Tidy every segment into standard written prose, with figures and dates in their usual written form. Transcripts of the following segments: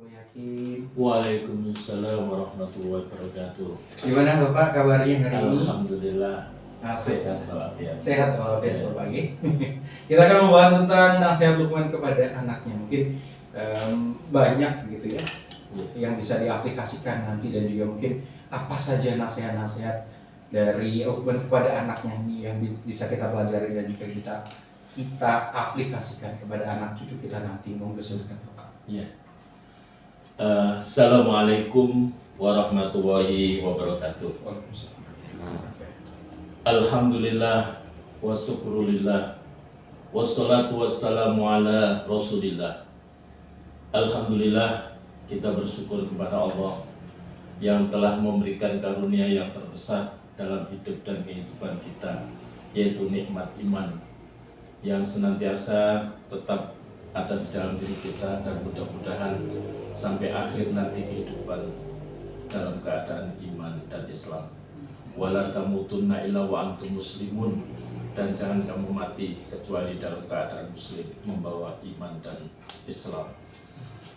Yakin. Waalaikumsalam warahmatullahi wabarakatuh. Gimana Bapak kabarnya hari ini? Alhamdulillah Sehat. sehat walafiat. Sehat walafiat Bapak ya. Kita akan membahas tentang nasihat Luqman kepada anaknya. Mungkin banyak gitu ya yang bisa diaplikasikan nanti, dan juga mungkin apa saja nasihat-nasihat dari Luqman kepada anaknya ini yang bisa kita pelajari dan juga kita aplikasikan kepada anak cucu kita nanti. Monggo silakan Bapak. Ya. Assalamualaikum warahmatullahi wabarakatuh. Waalaikumsalam. Alhamdulillah wa syukrulillah wassalatu wassalamu ala rasulillah. Alhamdulillah, kita bersyukur kepada Allah yang telah memberikan karunia yang terbesar dalam hidup dan kehidupan kita, yaitu nikmat iman yang senantiasa tetap ada di dalam diri kita, dan mudah-mudahan sampai akhir nanti kehidupan dalam keadaan iman dan Islam. Wala tamutunna illa wa antum muslimun, dan jangan kamu mati kecuali dalam keadaan muslim, membawa iman dan Islam.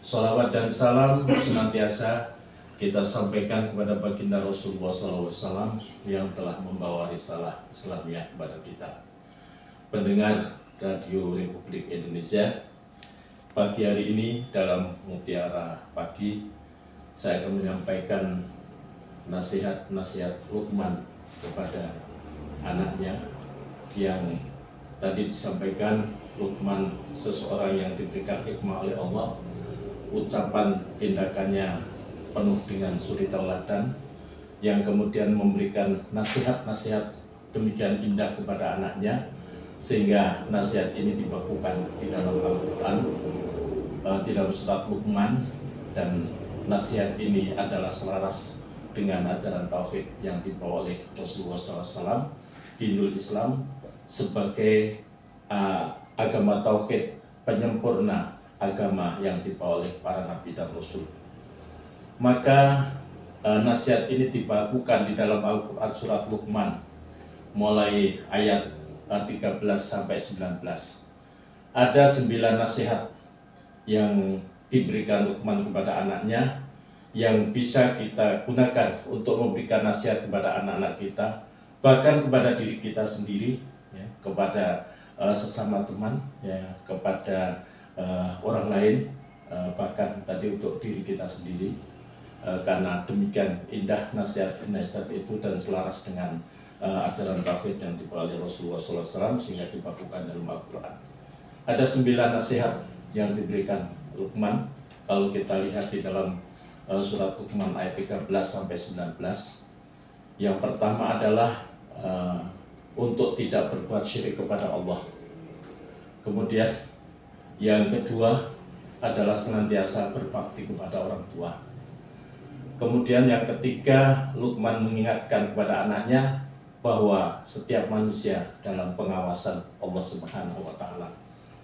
Salawat dan salam senantiasa kita sampaikan kepada baginda Rasulullah SAW yang telah membawa risalah Islamiyah kepada kita. Pendengar Radio Republik Indonesia, pagi hari ini dalam Mutiara Pagi saya akan menyampaikan nasihat-nasihat Luqman kepada anaknya, yang tadi disampaikan Luqman seseorang yang diberikan hikmah oleh Allah, ucapan tindakannya penuh dengan suri tauladan, yang kemudian memberikan nasihat-nasihat demikian indah kepada anaknya, sehingga nasihat ini dibakukan di dalam Al-Quran, di dalam surat Luqman, dan nasihat ini adalah selaras dengan ajaran tauhid yang dibawa oleh Rasulullah SAW, dinul Islam sebagai agama tauhid, penyempurna agama yang dibawa oleh para nabi dan rasul. Maka nasihat ini dibakukan di dalam Al-Quran surat Luqman mulai ayat 13 sampai 19. Ada 9 nasihat yang diberikan Luqman kepada anaknya, yang bisa kita gunakan untuk memberikan nasihat kepada anak-anak kita, bahkan kepada diri kita sendiri, ya, kepada sesama teman, ya, kepada orang lain, bahkan tadi untuk diri kita sendiri, karena demikian indah nasihat-nasihat itu dan selaras dengan ajaran tauhid yang dibawa oleh Rasulullah SAW, sehingga dibakukan dalam Al-Quran. Ada 9 nasihat yang diberikan Luqman. Kalau kita lihat di dalam surat Luqman ayat 13 sampai 19, yang pertama adalah untuk tidak berbuat syirik kepada Allah. Kemudian yang kedua adalah senantiasa berbakti kepada orang tua. Kemudian yang ketiga, Luqman mengingatkan kepada anaknya bahwa setiap manusia dalam pengawasan Allah Subhanahu wa Ta'ala,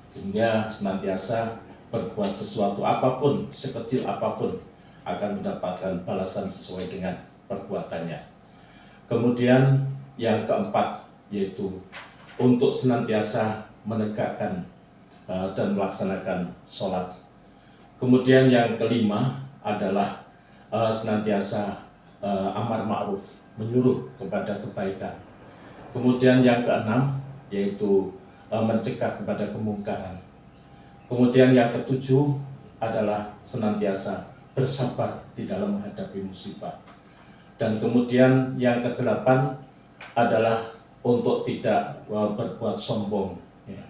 sehingga senantiasa berbuat sesuatu apapun, sekecil apapun, akan mendapatkan balasan sesuai dengan perbuatannya. Kemudian yang keempat, yaitu untuk senantiasa menegakkan dan melaksanakan sholat. Kemudian yang kelima adalah senantiasa amar ma'ruf, menyuruh kepada kebaikan. Kemudian yang keenam, yaitu mencegah kepada kemungkaran. Kemudian yang ketujuh adalah senantiasa bersabar di dalam menghadapi musibah. Dan kemudian yang kedelapan adalah untuk tidak berbuat sombong, ya,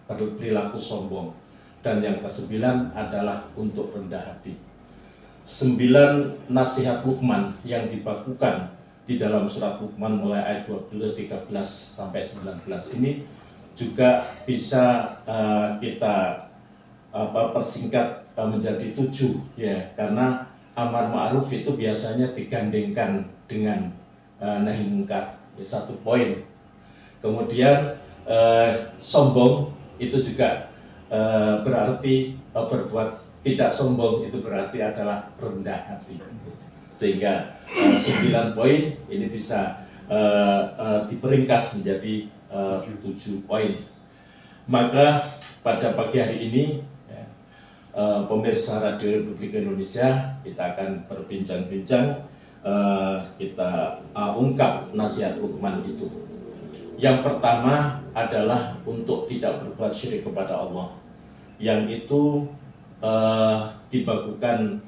berperilaku sombong. Dan yang kesembilan adalah untuk rendah hati. 9 nasihat Luqman yang dibakukan di dalam surat Luqman mulai ayat 13 sampai 19 ini juga bisa kita persingkat menjadi 7, ya, karena amar ma'ruf itu biasanya digandengkan dengan nahi mungkar, ya, 1 poin. Kemudian sombong itu juga berarti berbuat tidak sombong, itu berarti adalah rendah hati. Sehingga 9 poin ini bisa diperingkas menjadi 7 poin. Maka pada pagi hari ini, ya, pemirsa Radio Republik Indonesia, kita akan berbincang-bincang, kita ungkap nasihat Luqman itu. Yang pertama adalah untuk tidak berbuat syirik kepada Allah, yang itu dibakukan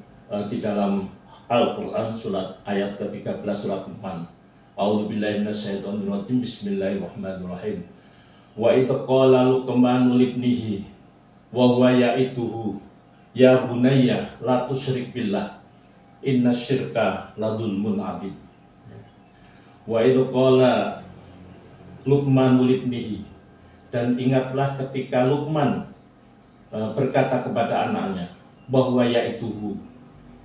di dalam Al-Quran surat ayat ke-13 surat Luqman. A'udzubillahi minasyaitonir rajim. Bismillahirrahmanirrahim. Wa idh qala Luqmanu libnihi wa huwa ya'iduhu ya bunayya la tusyrik billah innasyirka ladulmun adzim. Wa idh qala Luqmanu libnihi, dan ingatlah ketika Luqman berkata kepada anaknya bahwa ya'iduhu,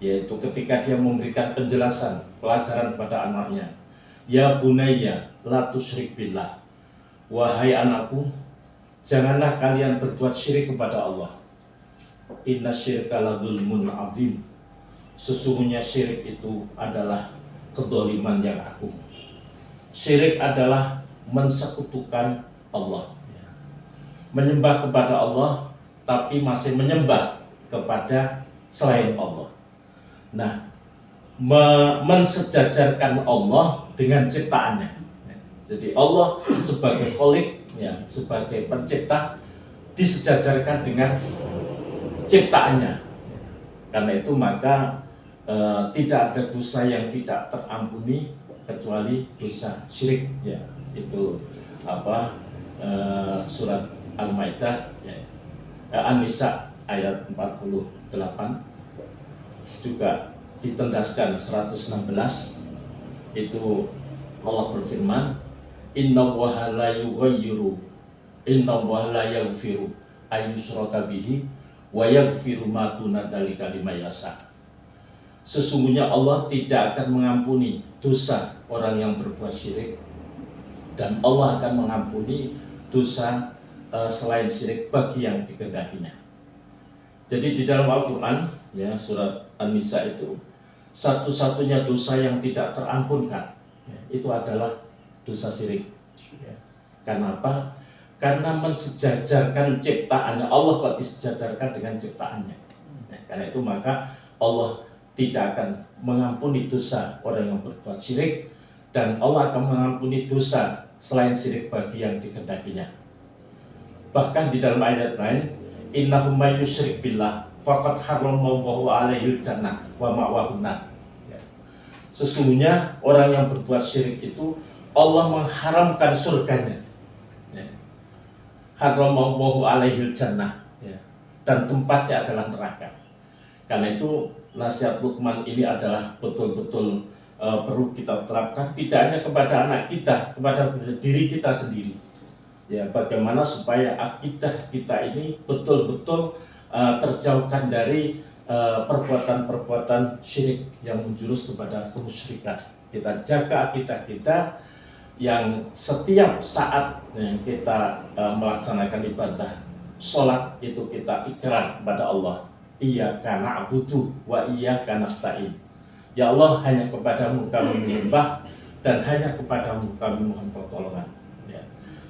yaitu ketika dia memberikan penjelasan pelajaran kepada anaknya, ya bunayya la tusyrik billah, wahai anakku, janganlah kalian berbuat syirik kepada Allah. Inna syirka ladulmun adzim, sesungguhnya syirik itu adalah kedoliman yang agung. Syirik adalah mensekutukan Allah, menyembah kepada Allah tapi masih menyembah kepada selain Allah. Nah, mensejajarkan Allah dengan ciptaannya. Jadi Allah sebagai Khalik, ya, sebagai pencipta, disejajarkan dengan ciptaannya. Karena itu maka tidak ada dosa yang tidak terampuni kecuali dosa syirik, ya. Itu surat Al-Maidah, ya. An-Nisa ayat 48 juga ditendaskan 116. Itu Allah berfirman, innallaha la yughayyiru innallaha la yaghfiru ayyushraka bihi wa yaghfiru ma duna dzalika liman yasha. Sesungguhnya Allah tidak akan mengampuni dosa orang yang berbuat syirik, dan Allah akan mengampuni dosa selain syirik bagi yang dikehendakinya. Jadi di dalam Al-Quran, ya, surat An-Nisa itu, satu-satunya dosa yang tidak terampunkan, ya, itu adalah dosa syirik. Ya. Kenapa? Karena mensejajarkan ciptaannya. Allah kok disejajarkan dengan ciptaannya. Ya, karena itu maka Allah tidak akan mengampuni dosa orang yang berbuat syirik, dan Allah akan mengampuni dosa selain syirik bagi yang dikehendakinya. Bahkan di dalam ayat lain, innahu may yusyrik billah faqad harramallahu alaihil jannah wa ma'wahu nar. Sesungguhnya orang yang berbuat syirik itu Allah mengharamkan surganya, ya. Harramallahu alaihil jannah, ya. Dan tempatnya adalah neraka. Karena itu nasihat Luqman ini adalah betul-betul perlu kita terapkan, tidak hanya kepada anak kita, kepada diri kita sendiri. Ya, bagaimana supaya akidah kita ini betul-betul terjauhkan dari perbuatan-perbuatan syirik yang menjurus kepada kemusyrikan. Kita jaga akidah kita yang setiap saat kita melaksanakan ibadah sholat itu kita ikrar kepada Allah, iyyaka na'budu wa iyyaka nasta'in. Ya Allah, hanya kepadamu kami menyembah dan hanya kepadamu kami mohon pertolongan.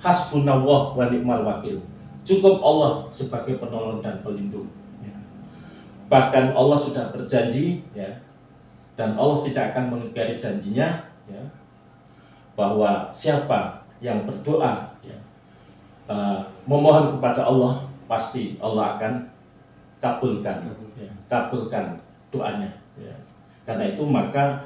Hasbunallah wa ni'mal wakil. Cukup Allah sebagai penolong dan pelindung. Ya. Bahkan Allah sudah berjanji, ya, dan Allah tidak akan mengingkari janjinya, ya, bahwa siapa yang berdoa, ya, memohon kepada Allah, pasti Allah akan kabulkan, ya, kabulkan doanya. Ya. Karena itu maka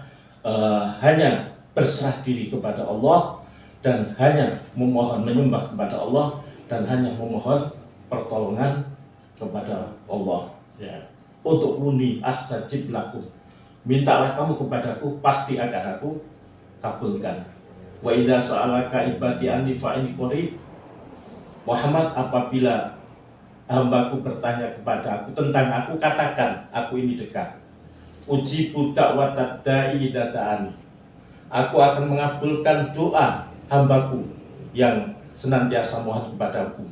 hanya berserah diri kepada Allah, dan hanya memohon menyembah kepada Allah, dan hanya memohon pertolongan kepada Allah, ya. Untuk uni astajib lakum, mintalah kamu kepadaku, pasti akan aku kabulkan. Wa idza sa'alaka ibadi anni fa inni qarib. Muhammad, apabila hambaku bertanya kepada aku tentang aku, katakan aku ini dekat. Ujibu da'watad da'i idza da'ani. Aku akan mengabulkan doa hambaku yang senantiasa mohon kepadaku.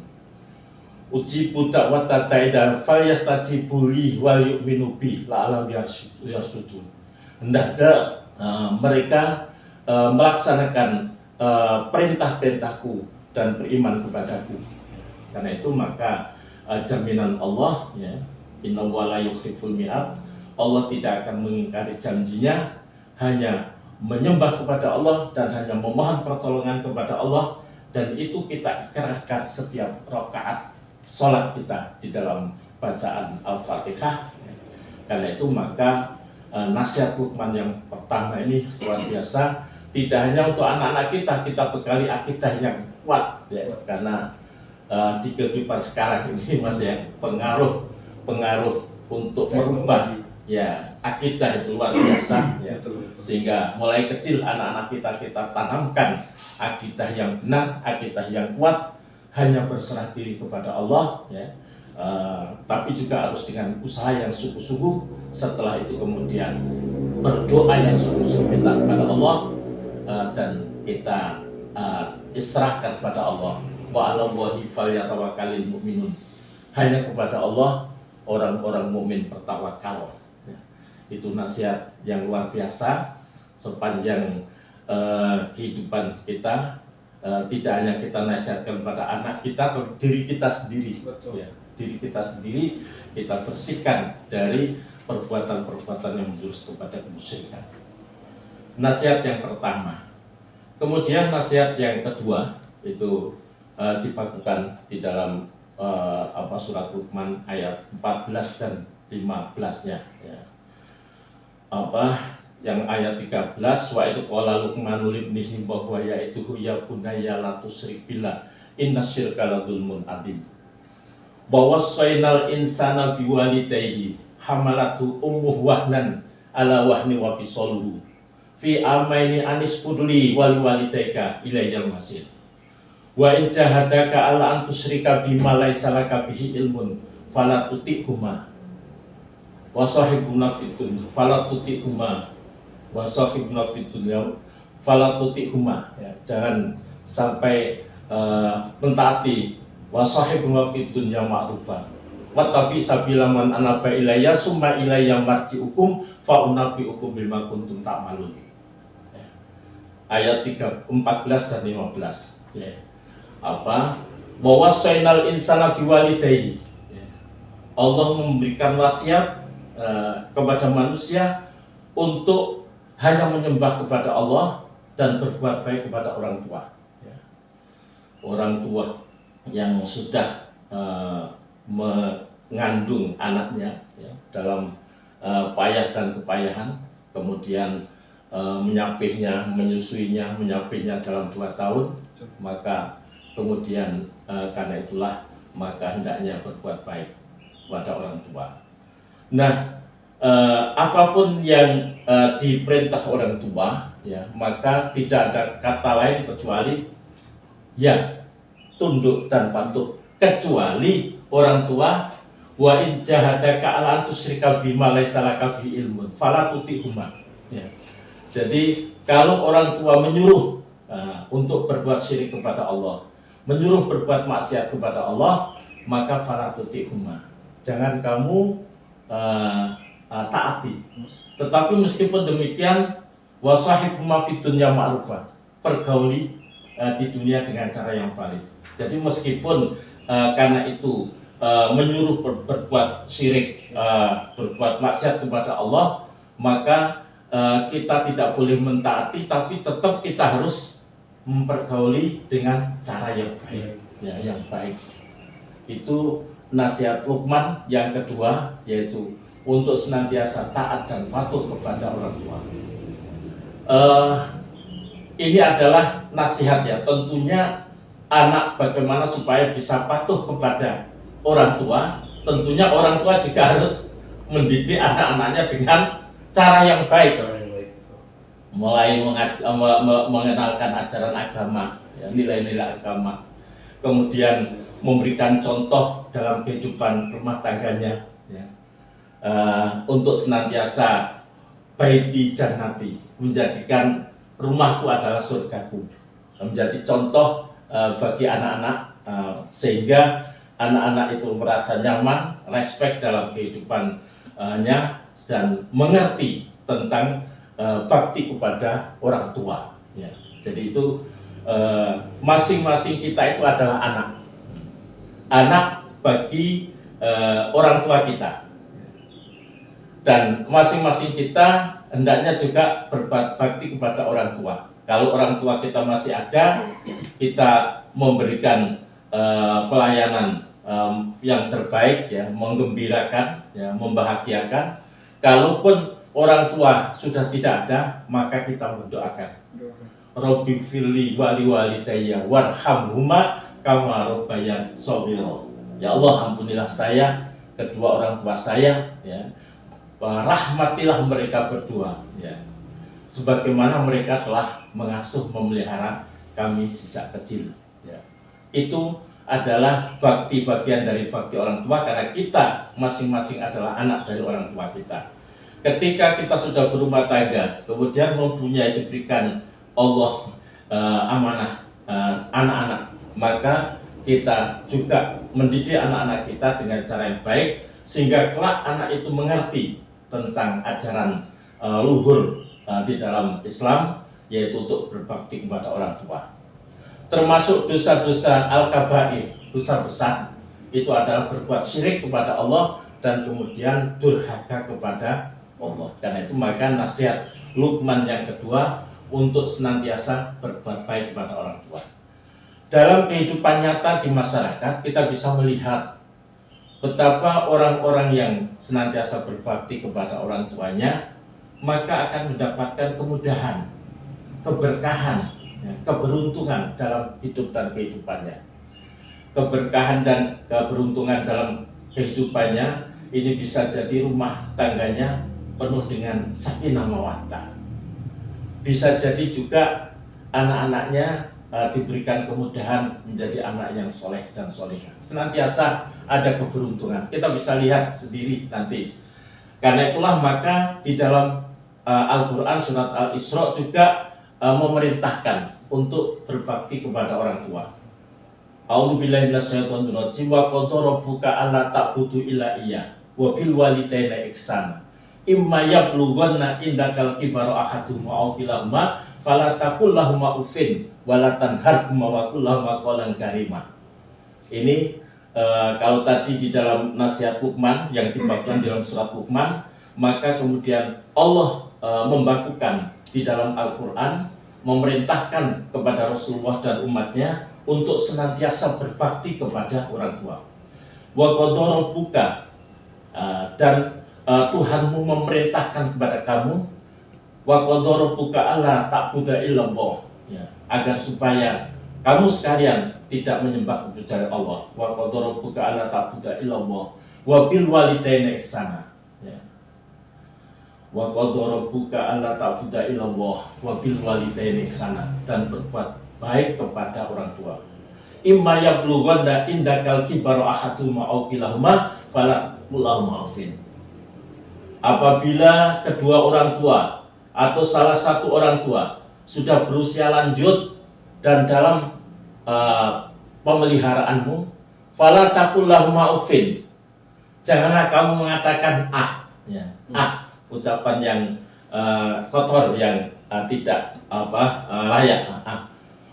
Ujibu da'watad da'i falyastajibu li wal yu'minu bi la'alam yarsudun. Hendaknya mereka melaksanakan perintah-perintahku dan beriman kepadaku. Karena itu maka jaminan Allah, ya, Innallaha la yukhliful mi'ad. Allah tidak akan mengingkari janjinya, hanya menyembah kepada Allah dan hanya memohon pertolongan kepada Allah, dan itu kita ikrarkan setiap rakaat sholat kita di dalam bacaan Al-Fatihah. Karena itu maka nasihat Luqman yang pertama ini luar biasa. Tidak hanya untuk anak-anak kita bekali akidah yang kuat ya, karena di kehidupan sekarang ini Mas ya, pengaruh untuk merubah ya akidah itu luar biasa ya. Sehingga mulai kecil anak-anak kita tanamkan akidah yang benar, akidah yang kuat, hanya berserah diri kepada Allah ya. Tapi juga harus dengan usaha yang sungguh-sungguh. Setelah itu kemudian berdoa yang sungguh-sungguh minta kepada Allah, dan kita israhkan kepada Allah. Wa 'alallahi falyatawakkalul mu'minun. Hanya kepada Allah orang-orang mukmin bertawakal. Ya. Itu nasihat yang luar biasa sepanjang kehidupan kita. Tidak hanya kita nasihatkan pada anak kita, atau diri kita sendiri. Ya, diri kita sendiri kita bersihkan dari perbuatan-perbuatan yang menjurus kepada kemusyrikan. Nasihat yang pertama. Kemudian nasihat yang kedua itu dibakukan di dalam surat Luqman ayat 14 dan 15-nya ya. Yang ayat 13, wa itu qala Luqmanu libnihi wa yaitu ya bunayya la tusyrik billah innasyirka la dzulmun adzim. Wa wasainal insana biwalidayhi hamalatu ummuhu wahnan ala wahni wa fisaluhu fi amaini anis kudli wal walidayka ilayyal masir. Wa in jahadaka ala an tusyrika bima laysa laka bihi ilmun fala tuti'huma wa sahibuna fid dunya fala tuti'huma wa sahibuna fid dunya fala tuti'huma ya, jangan sampai mentaati wa sahibuna fid dunya ma'rufa wa tabi sabila man anaba ilayya summa ilayya marji'ukum fa unabbi'ukum bima kuntum ta'malun. Ayat 14 dan 15 ya. Bahwa sainal insana biwalidayhi ya. Allah memberikan wasiat kepada manusia untuk hanya menyembah kepada Allah dan berbuat baik kepada orang tua ya. Orang tua yang sudah mengandung anaknya ya, dalam payah dan kepayahan, kemudian menyapihnya, menyusuinya, menyapihnya dalam 2 tahun, maka kemudian karena itulah maka hendaknya berbuat baik kepada orang tua. Nah, apapun yang diperintah orang tua, ya, maka tidak ada kata lain kecuali ya tunduk dan patuh, kecuali orang tua. Wa in jahadaka ala an tusyrika bima laysa laka bi ilmun fala tuti'huma. Ya. Jadi kalau orang tua menyuruh untuk berbuat syirik kepada Allah, menyuruh berbuat maksiat kepada Allah, maka fala tuti'huma. Jangan kamu taati. Tetapi meskipun demikian, wasahibhuma fid dunya ma'rufa. Pergauli di dunia dengan cara yang baik. Jadi meskipun karena itu menyuruh berbuat syirik, berbuat maksiat kepada Allah, maka kita tidak boleh mentaati, tapi tetap kita harus mempergauli dengan cara yang baik, ya, yang baik. Itu nasihat Luqman yang kedua, yaitu untuk senantiasa taat dan patuh kepada orang tua. Ini adalah nasihat ya, tentunya anak bagaimana supaya bisa patuh kepada orang tua. Tentunya orang tua juga harus mendidik anak-anaknya dengan cara yang baik, mulai mengenalkan ajaran agama, ya, nilai-nilai agama, kemudian memberikan contoh dalam kehidupan rumah tangganya, ya. Untuk senantiasa baiti jannati, menjadikan rumahku adalah surgaku, menjadi contoh bagi anak-anak, sehingga anak-anak itu merasa nyaman, respect dalam kehidupannya, dan mengerti tentang bakti kepada orang tua. Ya. Jadi itu masing-masing kita itu adalah anak bagi orang tua kita. Dan masing-masing kita hendaknya juga berbakti kepada orang tua. Kalau orang tua kita masih ada, kita memberikan pelayanan yang terbaik, ya, menggembirakan, ya, membahagiakan. Kalaupun orang tua sudah tidak ada, maka kita mendoakan. Robbi firli wali walidayya warhamhuma kama rabbayani shaghira. Ya Allah, ampunilah saya, kedua orang tua saya, ya. Rahmatilah mereka berdua, ya. Sebagaimana mereka telah mengasuh memelihara kami sejak kecil, ya. Itu adalah bakti, bagian dari bakti orang tua, karena kita masing-masing adalah anak dari orang tua kita. Ketika kita sudah berumah tangga, kemudian mempunyai, diberikan Allah amanah anak-anak, maka kita juga mendidik anak-anak kita dengan cara yang baik, sehingga kelak anak itu mengerti tentang ajaran luhur di dalam Islam, yaitu untuk berbakti kepada orang tua. Termasuk dosa-dosa al-kabair, dosa besar, itu adalah berbuat syirik kepada Allah dan kemudian durhaka kepada Allah. Karena itu maka nasihat Luqman yang kedua untuk senantiasa berbuat baik kepada orang tua. Dalam kehidupan nyata di masyarakat, kita bisa melihat betapa orang-orang yang senantiasa berbakti kepada orang tuanya, maka akan mendapatkan kemudahan, keberkahan, ya, keberuntungan dalam hidup dan kehidupannya. Keberkahan dan keberuntungan dalam kehidupannya ini bisa jadi rumah tangganya penuh dengan sakinah mawaddah. Bisa jadi juga anak-anaknya diberikan kemudahan menjadi anak yang soleh dan solehah. Senantiasa ada keberuntungan. Kita bisa lihat sendiri nanti. Karena itulah maka di dalam Al-Quran surat Al-Isra juga memerintahkan untuk berbakti kepada orang tua. A'udzubillahi minasyaitonir rajim wa qadara rabbuka alla ta'budu illa iyyah wa bil walidayni ihsana. Imma yablughanna indakal kibara ahaduhuma aw kilahuma fala taqul lahumā uffin wa la tanharhumā wa qul lahumā qawlan karīmā. Ini kalau tadi di dalam nasihat Luqman yang dibagikan dalam surat Luqman, maka kemudian Allah membakukan di dalam Al-Quran, memerintahkan kepada Rasulullah dan umatnya untuk senantiasa berbakti kepada orang tua. Wa qadara rabbuka, dan Tuhanmu memerintahkan kepada kamu, wa qadara rabbuka alla ta'budu illallah, ya, agar supaya kamu sekalian tidak menyembah kepada Allah. Wa qadara rabbuka alla ta'budu illallah wa bil walidayni ihsana, ya. Wa qadara rabbuka alla ta'budu illallah wa bil walidayni ihsana, dan berbuat baik kepada orang tua. Imma yablughanna indakal kibara ahaduhuma aw kilahuma fala taqul lahumā uffin. Apabila kedua orang tua atau salah satu orang tua sudah berusia lanjut dan dalam pemeliharaanmu, fala taqul lahumā uffin, janganlah kamu mengatakan ya, ucapan yang kotor, yang tidak layak.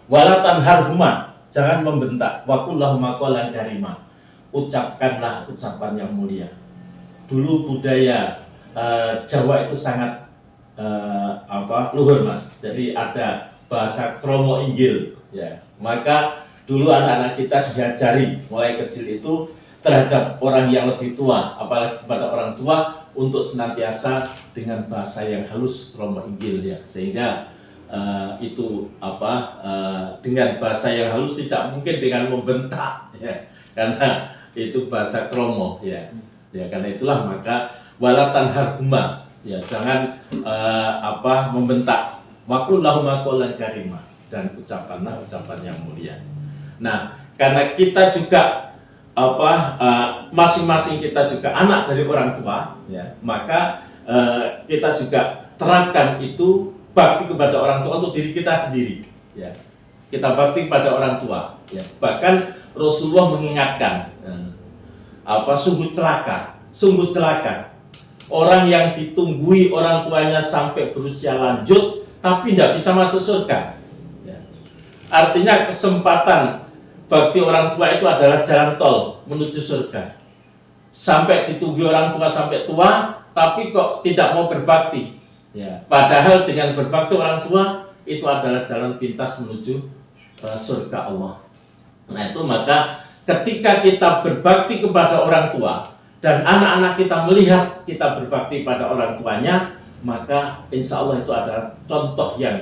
Wala tanharhuma, jangan membentak. Wa qul lahumā qawlan karīmā, ucapkanlah ucapan yang mulia. Dulu budaya Jawa itu sangat luhur, Mas. Jadi ada bahasa kromo inggil, ya. Maka dulu anak-anak kita diajari mulai kecil itu terhadap orang yang lebih tua, apalagi kepada orang tua, untuk senantiasa dengan bahasa yang halus, kromo inggil, ya. Sehingga dengan bahasa yang halus, tidak mungkin dengan membentak, ya. Karena itu bahasa kromo, ya. Ya, karena itulah maka wala tanharhuma, ya, jangan membentak. Wa qul lahumā qawlan karīmā, dan ucapkanlah ucapan yang mulia. Nah, karena kita juga masing-masing kita juga anak dari orang tua, ya, maka kita juga terapkan itu bakti kepada orang tua untuk diri kita sendiri, ya. Kita bakti pada orang tua, ya. Bahkan Rasulullah mengingatkan, sungguh celaka orang yang ditunggui orang tuanya sampai berusia lanjut tapi tidak bisa masuk surga, ya. Artinya kesempatan bakti orang tua itu adalah jalan tol menuju surga. Sampai ditunggui orang tua sampai tua tapi kok tidak mau berbakti. Ya, padahal dengan berbakti orang tua itu adalah jalan pintas menuju surga Allah. Nah itu maka ketika kita berbakti kepada orang tua dan anak-anak kita melihat kita berbakti pada orang tuanya, maka insya Allah itu adalah contoh yang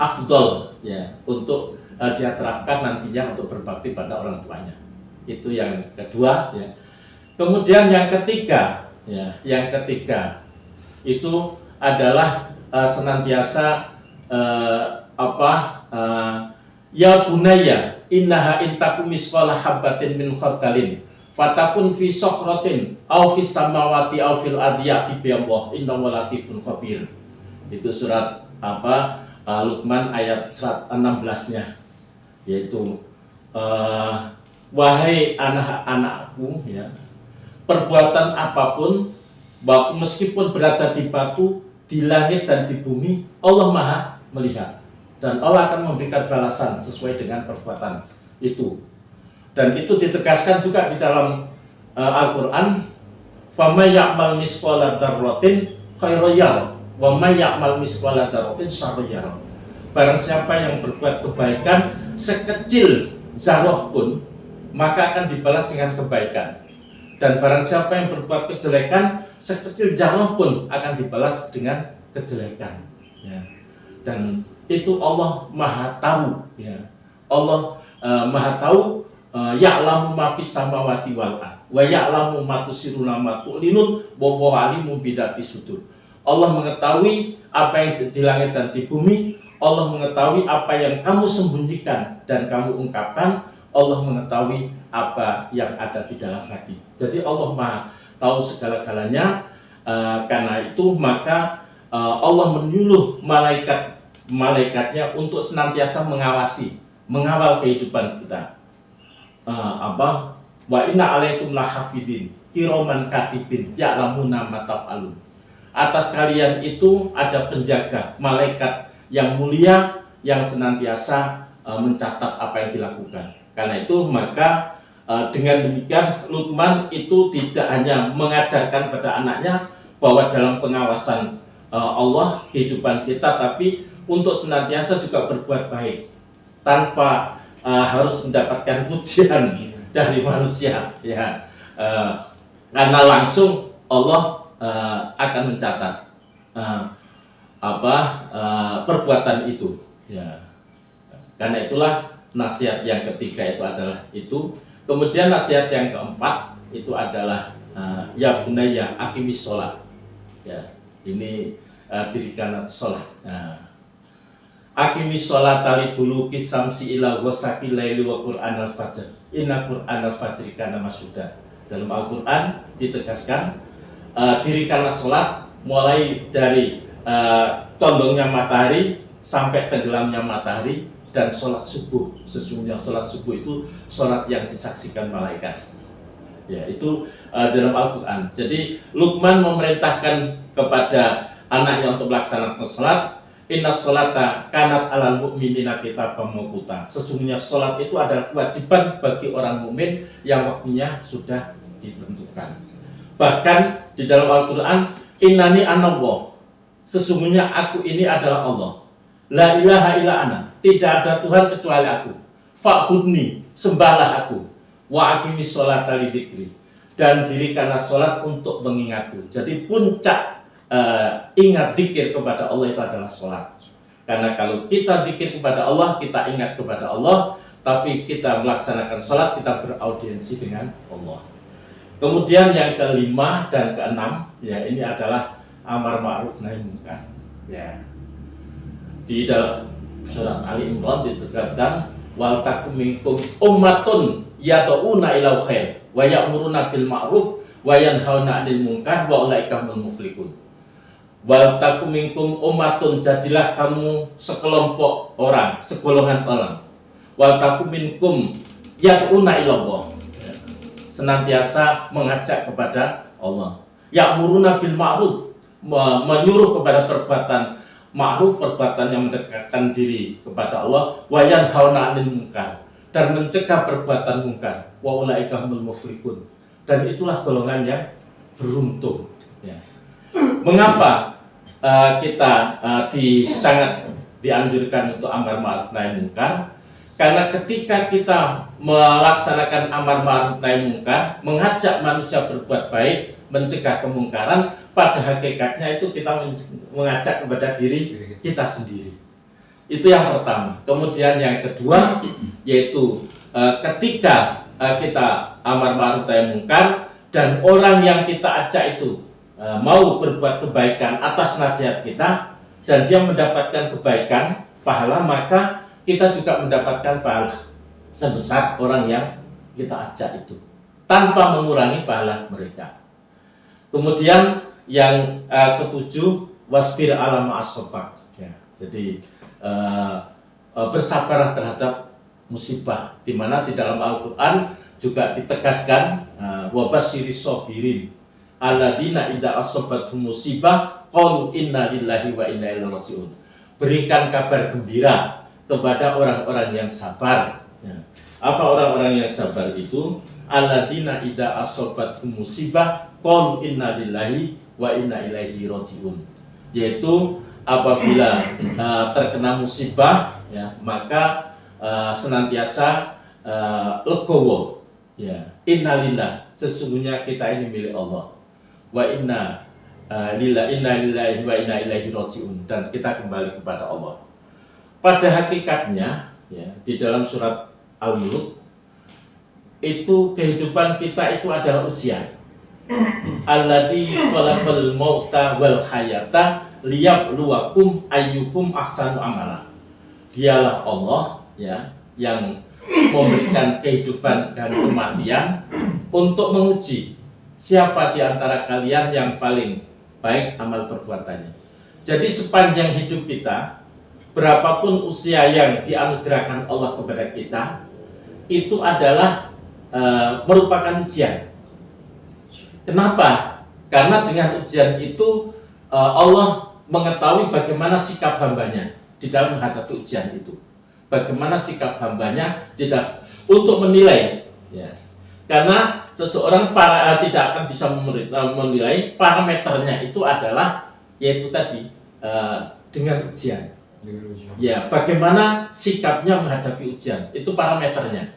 afdol ya untuk dia terapkan nantinya untuk berbakti pada orang tuanya. Itu yang kedua ya. Kemudian yang ketiga ya, yang ketiga itu adalah senantiasa ya bunaya innaha intakum misqala habatin min khardalin fatakun fi sokhratin aw fis samawati aw fil ardi ya'ti bi Allah innahu latifun khabir. Itu surat Luqman ayat 16-nya, yaitu wahai anak-anakku ya, perbuatan apapun meskipun berada di batu, di langit dan di bumi, Allah Maha melihat dan Allah akan memberikan balasan sesuai dengan perbuatan itu. Dan itu ditegaskan juga di dalam Al-Quran, فَمَنْ يَعْمَلْ مِثْقَالَ ذَرَّةٍ خَيْرًا يَرَهُ وَمَنْ يَعْمَلْ مِثْقَالَ ذَرَّةٍ شَرًّا يَرَهُ. Barang siapa yang berbuat kebaikan sekecil zarah pun, maka akan dibalas dengan kebaikan. Dan barang siapa yang berbuat kejelekan sekecil zarah pun akan dibalas dengan kejelekan. Ya. Dan itu Allah Maha tahu. Ya. Allah Maha tahu. Ya'lamu ma fis samawati wal ardh wa ya'lamu ma tusirruna ma tu'linun wa huwa alimun bidati sudur. Allah mengetahui apa yang di langit dan di bumi. Allah mengetahui apa yang kamu sembunyikan dan kamu ungkapkan. Allah mengetahui apa yang ada di dalam hati. Jadi Allah Maha tahu segala-galanya. Karena itu maka Allah menyuruh malaikatnya untuk senantiasa mengawal kehidupan kita. Wa inna alaikum lahafidin kiraman katibin ya'lamuna ma taf'alun. Atas kalian itu ada penjaga malaikat yang mulia yang senantiasa mencatat apa yang dilakukan. Karena itu maka dengan demikian Luqman itu tidak hanya mengajarkan pada anaknya bahwa dalam pengawasan Allah kehidupan kita, tapi untuk senantiasa juga berbuat baik tanpa harus mendapatkan pujian dari manusia ya, karena langsung Allah akan mencatat perbuatan itu ya. Karena itulah nasihat yang ketiga itu adalah itu. Kemudian nasihat yang keempat itu adalah ya bunayya aqimis sholat ya, ini dirikan sholat. Aqimis sholata liduluki samsi ila ghasaqil laili wa qur'anal fajr inna qur'anal fajri kana masyhuda. Dalam Al-Qur'an ditegaskan dirikanlah sholat mulai dari condongnya matahari sampai tenggelamnya matahari, dan sholat subuh. Sesungguhnya sholat subuh itu sholat yang disaksikan malaikat. Ya, itu dalam Al-Quran. Jadi Luqman memerintahkan kepada anaknya untuk melaksanakan sholat. Inna sholata kanat alal mu'minina kitaban mawquta. Sesungguhnya sholat itu adalah kewajiban bagi orang mukmin yang waktunya sudah ditentukan. Bahkan di dalam Al-Quran, innani anallah, sesungguhnya aku ini adalah Allah. La ilaha illa ana, tidak ada Tuhan kecuali aku. Fa'budni, sembahlah aku. Wa aqimis sholata lidzikri, dan dirikanlah sholat untuk mengingatku. Jadi puncak ingat zikir kepada Allah itu adalah sholat. Karena kalau kita zikir kepada Allah, kita ingat kepada Allah, tapi kita melaksanakan sholat, kita beraudiensi dengan Allah. Kemudian yang kelima dan keenam, ya ini adalah amar ma'ruf nahi munkar. Ya. Di dalam surat Ali Imran disebutkan wal takum minkum ummatun yad'una ila khair wa ya'muruna bil ma'ruf wa yanhauna 'anil munkar wa ulaika humul muflihun. Wal takum minkum ummatun, jadilah kamu sekelompok orang, segolongan orang. Wal takum minkum yad'una ila Allah, senantiasa mengajak kepada Allah. Ya'muruna bil ma'ruf, menyuruh kepada perbuatan ma'ruf, perbuatan yang mendekatkan diri kepada Allah. Wa yanhauna 'anil munkar, dan mencegah perbuatan mungkar. Wa ulaika humul muflihun, dan itulah golongan yang beruntung ya. Mengapa kita sangat dianjurkan untuk amar ma'ruf nahi munkar? Karena ketika kita melaksanakan amar ma'ruf nahi munkar, mengajak manusia berbuat baik, mencegah kemungkaran, pada hakikatnya itu kita mengajak kepada diri kita sendiri. Itu yang pertama. Kemudian yang kedua, yaitu ketika kita amar ma'ruf nahi munkar dan orang yang kita ajak itu mau berbuat kebaikan atas nasihat kita dan dia mendapatkan kebaikan, pahala, maka kita juga mendapatkan pahala sebesar orang yang kita ajak itu tanpa mengurangi pahala mereka. Kemudian yang ketujuh, wasbir ala ma'asobak. Ya, jadi bersabarlah terhadap musibah, di mana di dalam Al-Quran juga ditegaskan wabasyiris sobirin alladzina idza asabathum musibah qalu inna lillahi wa inna ilaihi raji'un. Berikan kabar gembira kepada orang-orang yang sabar. Ya. Apa orang-orang yang sabar itu? Alladzina idza asabathum musibah qalu inna lillahi wa inna ilaihi raji'un. Yaitu apabila terkena musibah, ya, maka senantiasa legowo, ya, innalillah, sesungguhnya kita ini milik Allah, wa inna lillahi wa inna ilaihi raji'un, dan kita kembali kepada Allah. Pada hakikatnya, ya, di dalam surat Al-Mulk itu kehidupan kita itu adalah ujian. Alladzi khalaqal mauta wal hayata liyabluwakum ayyukum ahsanu amala. Dialah Allah, ya, yang memberikan kehidupan dan kematian untuk menguji siapa di antara kalian yang paling baik amal perbuatannya. Jadi sepanjang hidup kita, berapapun usia yang dianugerahkan Allah kepada kita, itu adalah merupakan ujian. Kenapa? Karena dengan ujian itu Allah mengetahui bagaimana sikap hambanya di dalam menghadapi ujian itu. Bagaimana sikap hambanya tidak untuk menilai, ya. Karena seseorang tidak akan bisa menilai, parameternya itu adalah yaitu tadi dengan ujian. Ya, bagaimana sikapnya menghadapi ujian, itu parameternya.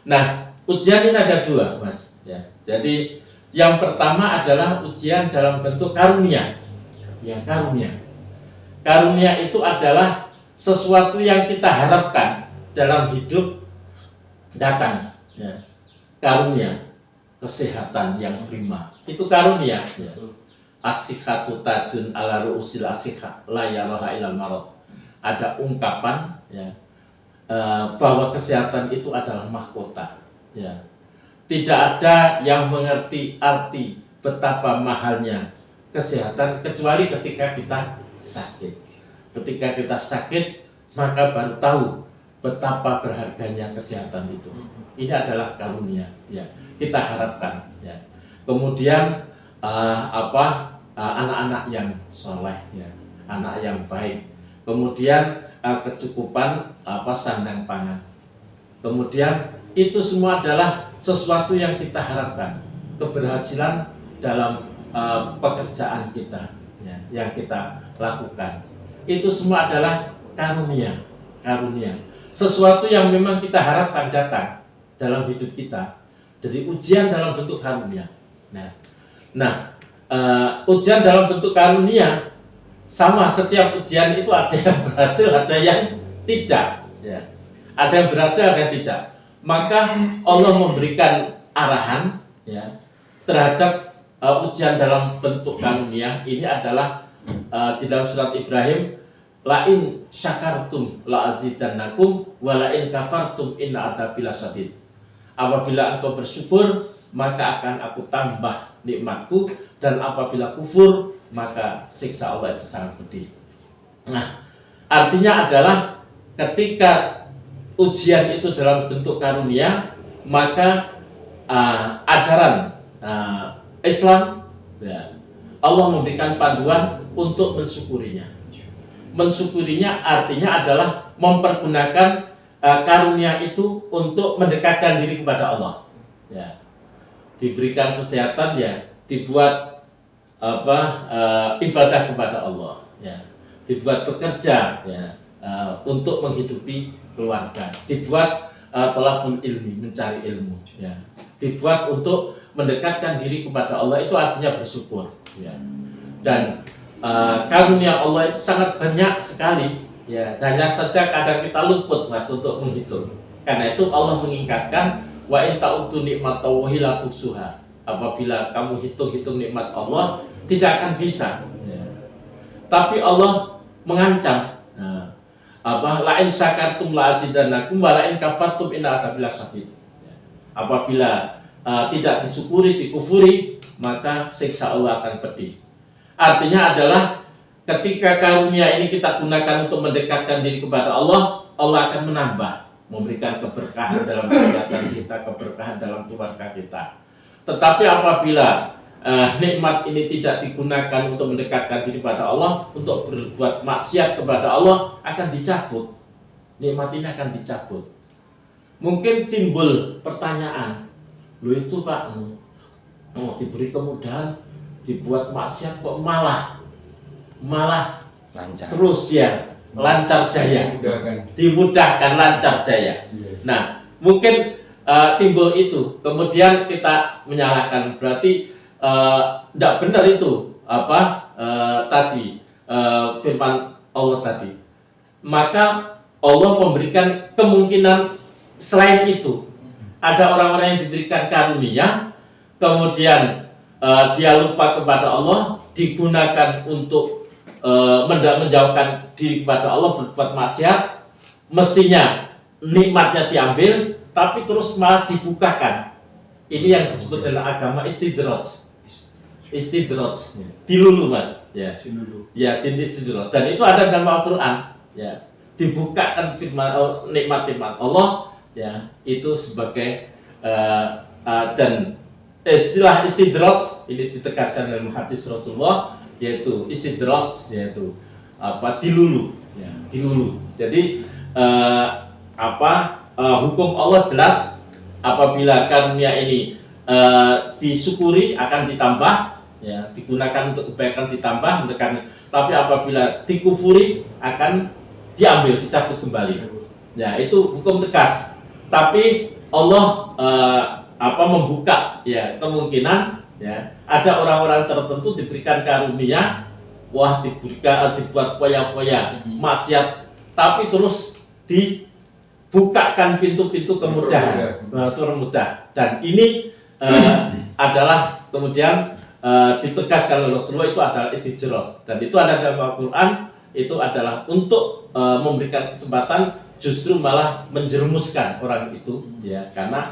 Nah, ujian ini ada dua, Mas. Ya, jadi yang pertama adalah ujian dalam bentuk karunia. Ya, karunia. Karunia itu adalah sesuatu yang kita harapkan dalam hidup datang. Ya. Karunia, kesehatan yang prima. Itu karunia. Ya. As-sihhatu tajun ala ru'usil as-sihha la yaraha ilal marad. Ada ungkapan, ya, bahwa kesehatan itu adalah mahkota. Ya. Tidak ada yang mengerti arti betapa mahalnya kesehatan kecuali ketika kita sakit. Ketika kita sakit, maka baru tahu betapa berharganya kesehatan itu. Ini adalah karunia, ya. Kita harapkan, ya. Kemudian anak-anak yang soleh, ya, anak yang baik. Kemudian kecukupan sandang pangan. Kemudian itu semua adalah sesuatu yang kita harapkan, keberhasilan dalam pekerjaan kita, ya, yang kita lakukan. Itu semua adalah karunia, karunia. Sesuatu yang memang kita harapkan datang dalam hidup kita. Jadi ujian dalam bentuk karunia. Nah, ujian dalam bentuk karunia sama, setiap ujian itu ada yang berhasil, ada yang tidak. Ya. Ada yang berhasil, ada yang tidak. Maka Allah memberikan arahan, ya, terhadap ujian dalam bentuk karunia. Ini adalah di dalam surat Ibrahim, lain syakartum la azidannakum wa lain kafartum inna adzabi lasyadid. Apabila engkau bersyukur, maka akan aku tambah nikmatku, dan apabila kufur, maka siksa Allah itu sangat pedih. Nah, artinya adalah ketika ujian itu dalam bentuk karunia, maka ajaran Islam, ya, Allah memberikan panduan untuk mensyukurinya. Mensyukurinya artinya adalah mempergunakan karunia itu untuk mendekatkan diri kepada Allah. Ya. Diberikan kesehatan, ya, dibuat ibadah kepada Allah, ya, dibuat bekerja, ya, untuk menghidupi keluarga, dibuat thalabul ilmi, mencari ilmu, ya, dibuat untuk mendekatkan diri kepada Allah, itu artinya bersyukur, ya. Dan karunia Allah itu sangat banyak sekali, ya, hanya saja kadang kita luput, Mas, untuk menghitung. Karena itu Allah mengingatkan, wa in ta'uddu nikmatallahi la tuhsuha. Apabila kamu hitung-hitung nikmat Allah, tidak akan bisa, ya. Tapi Allah mengancam, la in syakartum la azidannakum wa la in kafartum inna adzabi lasyadid. Apabila tidak disyukuri, dikufuri, maka siksa Allah akan pedih. Artinya adalah ketika karunia ini kita gunakan untuk mendekatkan diri kepada Allah, Allah akan menambah, memberikan keberkahan dalam kesehatan kita, keberkahan dalam keluarga kita. Tetapi apabila nikmat ini tidak digunakan untuk mendekatkan diri kepada Allah, untuk berbuat maksiat kepada Allah, akan dicabut. Nikmat ini akan dicabut. Mungkin timbul pertanyaan, lu itu Pak, diberi kemudahan, dibuat maksiat kok malah lancar. terus, ya, lancar jaya, dimudahkan lancar jaya. Nah, mungkin timbul itu, kemudian kita menyalahkan, berarti tidak benar itu tadi firman Allah tadi. Maka Allah memberikan kemungkinan selain itu. Ada orang-orang yang diberikan karunia, kemudian dia lupa kepada Allah, digunakan untuk menjauhkan diri kepada Allah, berbuat maksiat, mestinya nikmatnya diambil, tapi terus malah dibukakan. Ini yang disebut dalam agama istidraj, dilulu, Mas, ya, ya, istidraj. Dan itu ada dalam Al-Quran, ya, dibukakan firman nikmat-nikmat Allah, ya, itu sebagai dan istilah istidraj ini ditegaskan dalam hadis Rasulullah, yaitu istidraj, yaitu dilulu, ya, dilulu. Jadi hukum Allah jelas, apabila karunia ini disyukuri akan ditambah, ya, digunakan untuk kebaikan ditambah, mendekati. Tapi apabila dikufuri akan diambil, dicabut kembali. Ya, itu hukum tegas. Tapi Allah membuka, ya, kemungkinan, ya, ada orang-orang tertentu diberikan karunia, dibuat foya-foya maksiat, tapi terus dibukakan pintu-pintu kemudahan, termudah. Dan ini adalah kemudian ditegaskan oleh Rasulullah, itu adalah istidraj, dan itu ada dalam Al-Quran. Itu adalah untuk memberikan kesempatan, justru malah menjerumuskan orang itu, ya, karena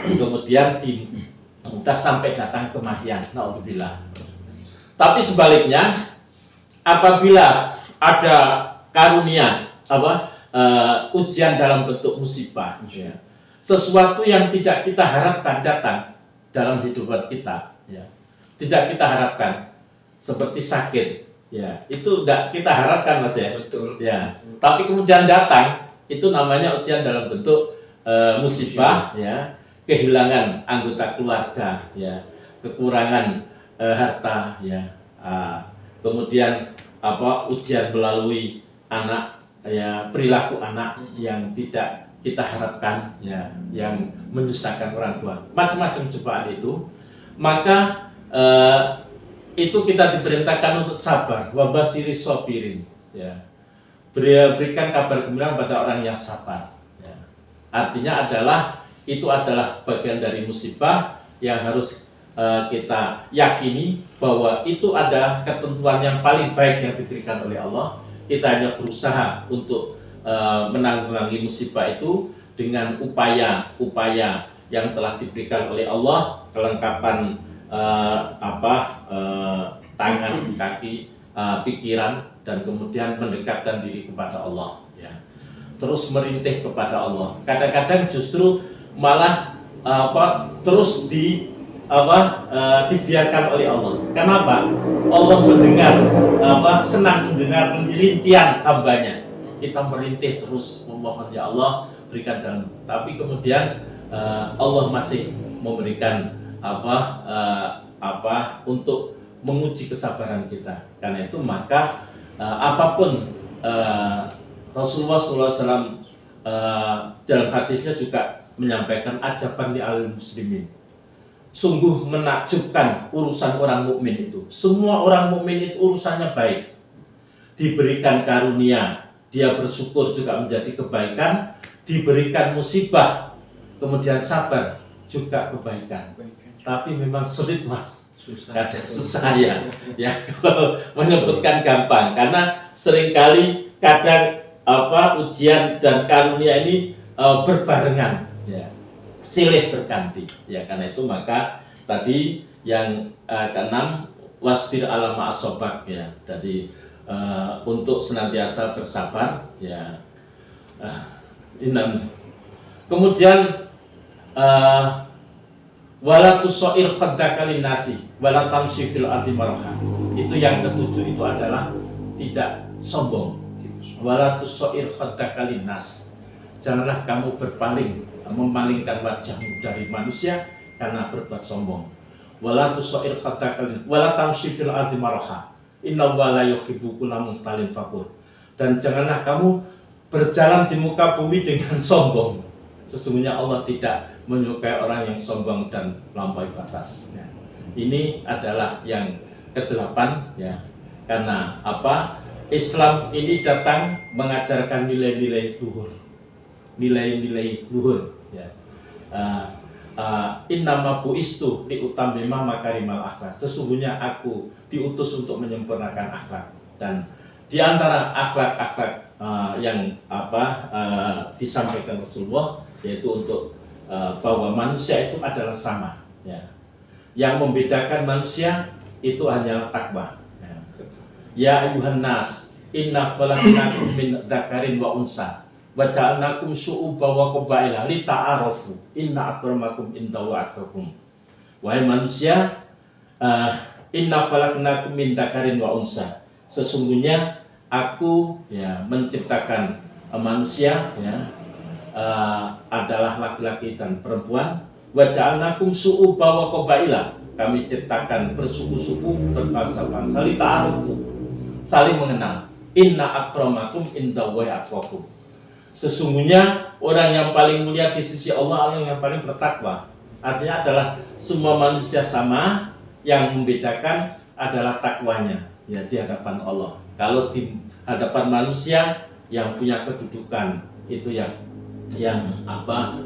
kemudian mudah sampai datang kematian. Naudzubillah. Tapi sebaliknya, apabila ada karunia ujian dalam bentuk musibah, ya, sesuatu yang tidak kita harapkan datang dalam kehidupan kita, ya, tidak kita harapkan, seperti sakit, ya, itu tidak kita harapkan, Mas, ya. Betul. Ya. Tapi kemudian datang, itu namanya ujian dalam bentuk musibah, ya, kehilangan anggota keluarga, ya, kekurangan harta, ya, kemudian ujian melalui anak, ya, perilaku anak yang tidak kita harapkan, ya, yang menyusahkan orang tua, macam-macam cobaan itu. Maka itu kita diperintahkan untuk sabar, wabashiri sobirin, ya, berikan kabar gembira pada orang yang sabar, ya. Artinya adalah itu adalah bagian dari musibah yang harus kita yakini bahwa itu adalah ketentuan yang paling baik yang diberikan oleh Allah. Kita hanya berusaha untuk menanggulangi musibah itu dengan upaya-upaya yang telah diberikan oleh Allah, kelengkapan tangan, kaki, pikiran, dan kemudian mendekatkan diri kepada Allah, ya. Terus merintih kepada Allah. Kadang-kadang justru malah terus dibiarkan oleh Allah. Kenapa? Allah mendengar, senang mendengar rintihan hambanya. Kita merintih terus memohon, ya Allah berikan jalan. Tapi kemudian Allah masih memberikan untuk menguji kesabaran kita. Karena itu maka apapun Rasulullah SAW dalam hadisnya juga menyampaikan ajaban li al muslimin. Sungguh menakjubkan urusan orang mukmin itu. Semua orang mukmin itu urusannya baik. Diberikan karunia, dia bersyukur juga menjadi kebaikan. Diberikan musibah, kemudian sabar juga kebaikan. Tapi memang sulit mas, kadang susah ya. Ya kalau menyebutkan gampang, karena seringkali kadang ujian dan karunia ini berbarengan, ya, silih berganti. Ya karena itu maka tadi yang keenam wasbir ala ma'asobak, ya. Jadi untuk senantiasa bersabar, ya. Kemudian wala tusair khaddaka linnasi wala tamshi fil ardi maraha. Itu yang ketujuh, itu adalah tidak sombong. Wala tusair khaddaka linnas. Janganlah kamu memalingkan wajahmu dari manusia karena berbuat sombong. Wala tusair khaddaka wala tamshi fil ardi maraha. Innallaha la yuhibbu kulla mukhtalin fakhur. Dan janganlah kamu berjalan di muka bumi dengan sombong. Sesungguhnya Allah tidak menyukai orang yang sombong dan melampaui batas. Ya. Ini adalah yang ke-8, ya. Karena apa? Islam ini datang mengajarkan nilai-nilai luhur, nilai-nilai luhur. Ya. Innama bu'istu liutammima makarimal akhlak. Sesungguhnya aku diutus untuk menyempurnakan akhlak. Dan di antara akhlak-akhlak yang disampaikan Rasulullah, yaitu untuk bahwa manusia itu adalah sama, ya. Yang membedakan manusia itu hanyalah takwa. Ya ayuhan nas, inna khalaqnakum min dzakarin wa unsa wa ja'alnakum syu'uban wa qabaila lita'arafu inna akramakum indallahi atqakum. Wahai manusia, inna khalaqnakum min dzakarin wa unsa. Sesungguhnya aku, ya, menciptakan manusia, ya, adalah laki-laki dan perempuan. Wa ja'alnakum syu'uban wa qabaila. Kami ciptakan bersuku-suku, berbangsa-bangsa, lita'arufu, saling mengenal. Inna akramakum indallahi atqakum. Sesungguhnya orang yang paling mulia di sisi Allah, orang yang paling bertakwa. Artinya adalah semua manusia sama, yang membedakan adalah takwanya, ya, di hadapan Allah. Kalau di hadapan manusia yang punya kedudukan itu yang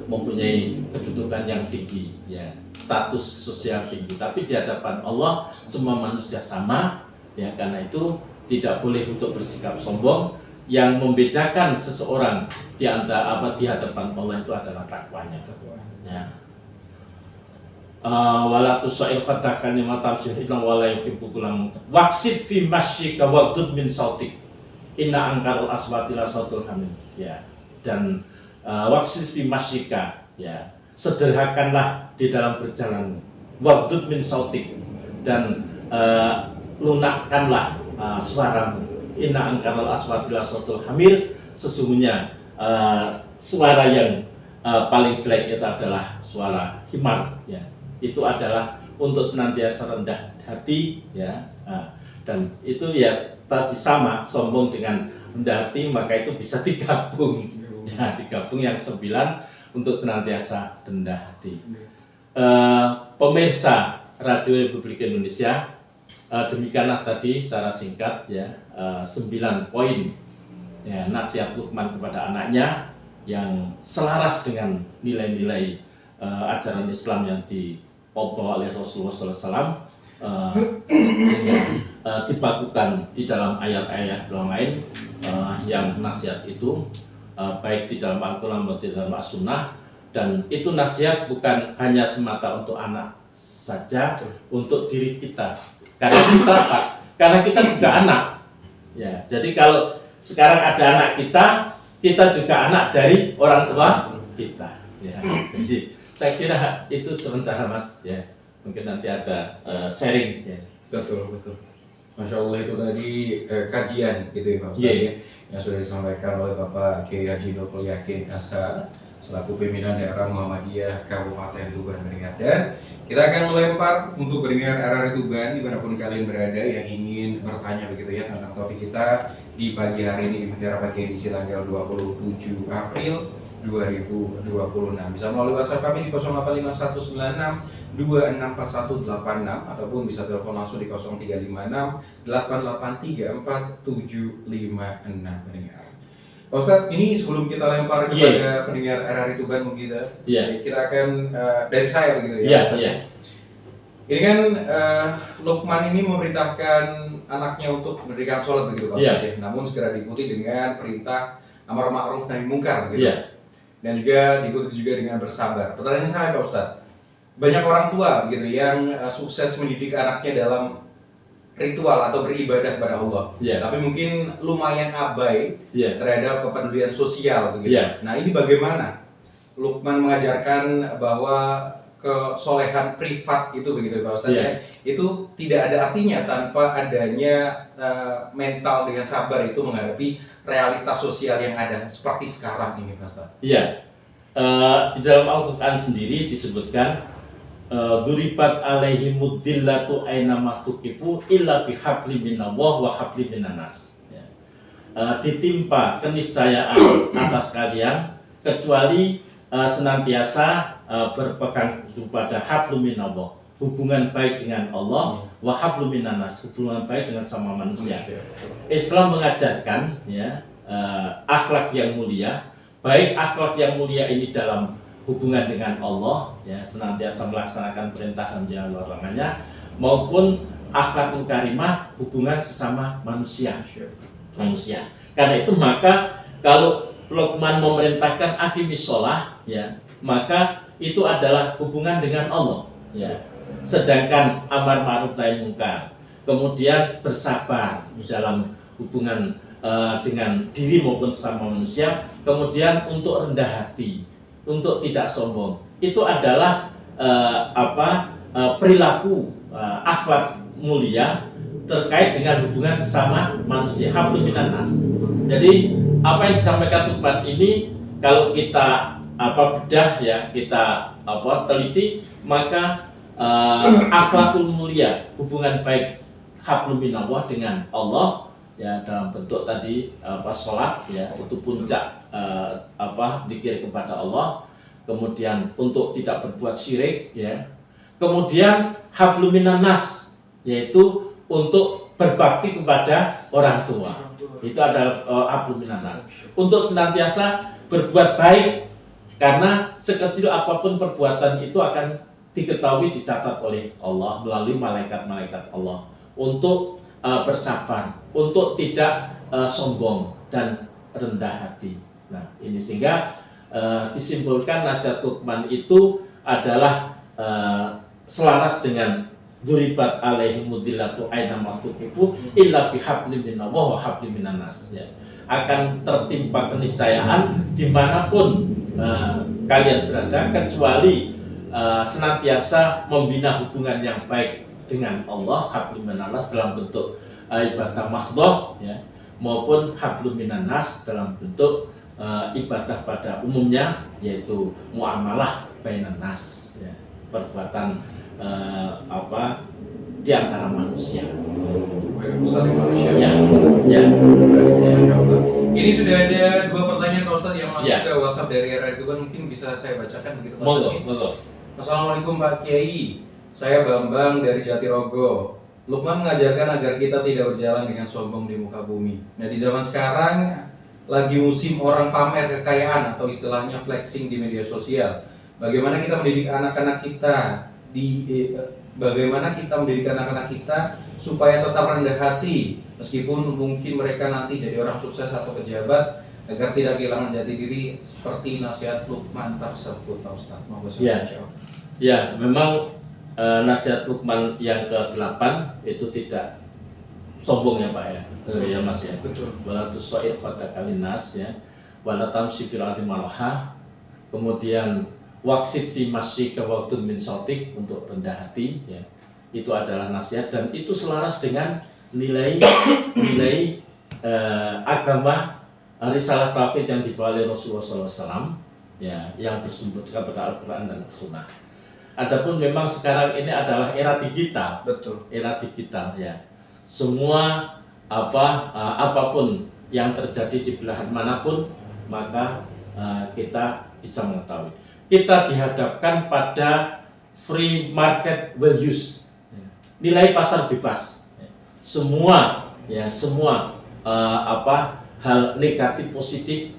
mempunyai kedudukan yang tinggi, ya, status sosial tinggi. Tapi di hadapan Allah semua manusia sama, ya. Karena itu tidak boleh untuk bersikap sombong. Yang membedakan seseorang di hadapan Allah itu adalah takwanya, ya. Wala tusail khaddaka lima tamshi illa wala yuhibbu kulla mukhtalin waqsid fi masyika waqdud min sautik inna ankarul aswati la sautul hamid, ya. Dan waqsid fi masyika, ya, sederhakanlah di dalam berjalanmu, waqdud min sautik, dan lunakkanlah suaramu. Inna angkarul aswati la sautul hamir. Sesungguhnya suara yang paling jelek itu adalah suara himar, ya. Itu adalah untuk senantiasa rendah hati, ya. Dan itu, ya, tadi sama sombong dengan rendah hati, maka itu bisa digabung, ya, digabung yang 9 untuk senantiasa rendah hati. Pemirsa Radio Republik Indonesia, demikianlah tadi secara singkat, ya, 9 poin, ya, nasihat Luqman kepada anaknya yang selaras dengan nilai-nilai ajaran Islam yang dibawa oleh Rasulullah SAW, sehingga dibakukan di dalam ayat-ayat yang lain, yang nasihat itu baik di dalam Al-Quran maupun di dalam As-Sunnah. Dan itu nasihat bukan hanya semata untuk anak saja, untuk diri kita. Karena kita juga anak, ya. Jadi kalau sekarang ada anak kita juga anak dari orang tua kita, ya. Jadi saya kira itu sementara mas, ya. Mungkin nanti ada sharing, ya. Betul. Masya Allah, itu tadi kajian gitu ya Pak Ustaz, ya, yang sudah disampaikan oleh Bapak Kiai Haji Dr. Yakin Ashar selaku pimpinan daerah Muhammadiyah Kabupaten Tuban Pendengar. Dan kita akan melempar untuk pendengar RRI Tuban dimanapun kalian berada yang ingin bertanya begitu ya tentang topik kita di pagi hari ini di Mutiara Pagi edisi tanggal 27 April 2026. Bisa melalui WhatsApp kami di 085196264186 ataupun bisa telepon langsung di 0356883475 pendengar. Pak Ustadz, ini sebelum kita lempar kepada pendengar RRI Tuban mungkin kita akan dari saya begitu ya. Ini kan Luqman ini memerintahkan anaknya untuk mendirikan sholat begitu Pak Ustadz. Namun segera diikuti dengan perintah amar ma'ruf nahi mungkar gitu. Dan juga diikuti juga dengan bersabar. Pertanyaan saya Pak Ustadz, banyak orang tua gitu yang sukses mendidik anaknya dalam ritual atau beribadah kepada Allah, tapi mungkin lumayan abai terhadap kepedulian sosial begitu. Nah ini bagaimana Luqman mengajarkan bahwa kesolehan privat itu begitu Pak Ustadz itu tidak ada artinya tanpa adanya mental dengan sabar itu menghadapi realitas sosial yang ada seperti sekarang ini Pak Ustadz. Di dalam Al-Quran sendiri disebutkan duribat alaihimud dillatu aina masukifu illa bihabli minallah wa habli minanas. Ditimpa keniscayaan atas kalian kecuali senantiasa berpegang kepada hablu minallah, hubungan baik dengan Allah, wa hablu minanas, hubungan baik dengan sama manusia. Islam mengajarkan akhlak yang mulia, baik akhlak yang mulia ini dalam hubungan dengan Allah, senantiasa melaksanakan perintah dan larangannya, maupun akhlakul karimah, hubungan sesama manusia. Karena itu maka kalau Luqman memerintahkan aqimis sholah, maka itu adalah hubungan dengan Allah. Sedangkan amar ma'ruf nahi mungkar, kemudian bersabar dalam hubungan dengan diri maupun sesama manusia, kemudian untuk rendah hati, untuk tidak sombong, itu adalah perilaku akhlak mulia terkait dengan hubungan sesama manusia. Hablum minanas. Jadi apa yang disampaikan Tuban ini kalau kita bedah kita teliti, maka akhlakul mulia, hubungan baik hablum minallah dengan Allah dalam bentuk tadi sholat itu puncak zikir kepada Allah, kemudian untuk tidak berbuat syirik kemudian hablum minanas yaitu untuk berbakti kepada orang tua, itu adalah hablum minanas, untuk senantiasa berbuat baik karena sekecil apapun perbuatan itu akan diketahui, dicatat oleh Allah melalui malaikat-malaikat Allah, untuk bersabar, untuk tidak sombong dan rendah hati. Nah ini sehingga disimpulkan nasihat Luqman itu adalah selaras dengan duribat alaihimud dillatu aina masukifu illa bihablim minallah wa hablim minanas, akan tertimpa keniscayaan dimanapun kalian berada kecuali senantiasa membina hubungan yang baik dengan Allah, hablum minanas dalam bentuk ibadah mahdhah maupun hablum minanas dalam bentuk ibadah pada umumnya, yaitu muamalah bainan nas, perbuatan di antara manusia. Saling manusia. Ini sudah ada dua pertanyaan Pak Ustadz yang masuk ke WhatsApp dari RRI Tuban, mungkin bisa saya bacakan begitu Pak Ustadz. Assalamualaikum Pak Kiai, saya Bambang dari Jatirogo. Luqman mengajarkan agar kita tidak berjalan dengan sombong di muka bumi. Nah di zaman sekarang lagi musim orang pamer kekayaan atau istilahnya flexing di media sosial. Bagaimana kita mendidik anak-anak kita supaya tetap rendah hati meskipun mungkin mereka nanti jadi orang sukses atau pejabat, agar tidak kehilangan jati diri seperti nasihat Luqman tersebut Pak Ustadz. Memang nasihat Luqman yang ke-8 itu tidak sombong ya Pak ya Mas ya. Betul. Wala tusair khataka linnas wala tamshi fil ardi maraha. Kemudian waqsid fi masyika waqtun min sautik, untuk rendah hati Itu adalah nasihat dan itu selaras dengan nilai agama risalah tauhid yang dibawa oleh Rasulullah SAW, ya yang bersumber kepada Al-Quran dan Sunnah. Adapun memang sekarang ini adalah era digital, Betul. era digital ya. Semua apapun yang terjadi di belahan manapun, maka kita bisa mengetahui. Kita dihadapkan pada free market values, nilai pasar bebas. Semua hal negatif positif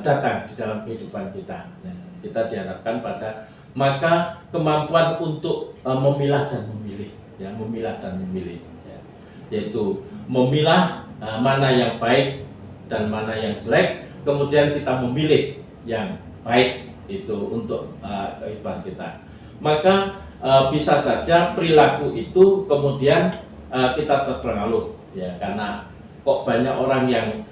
datang di dalam kehidupan kita. Kita dihadapkan pada maka kemampuan untuk memilah dan memilih, ya, memilah dan memilih, ya. Yaitu memilah mana yang baik dan mana yang jelek, kemudian kita memilih yang baik itu untuk kehidupan kita. Maka bisa saja perilaku itu kemudian kita terpengaruh, ya, karena kok banyak orang yang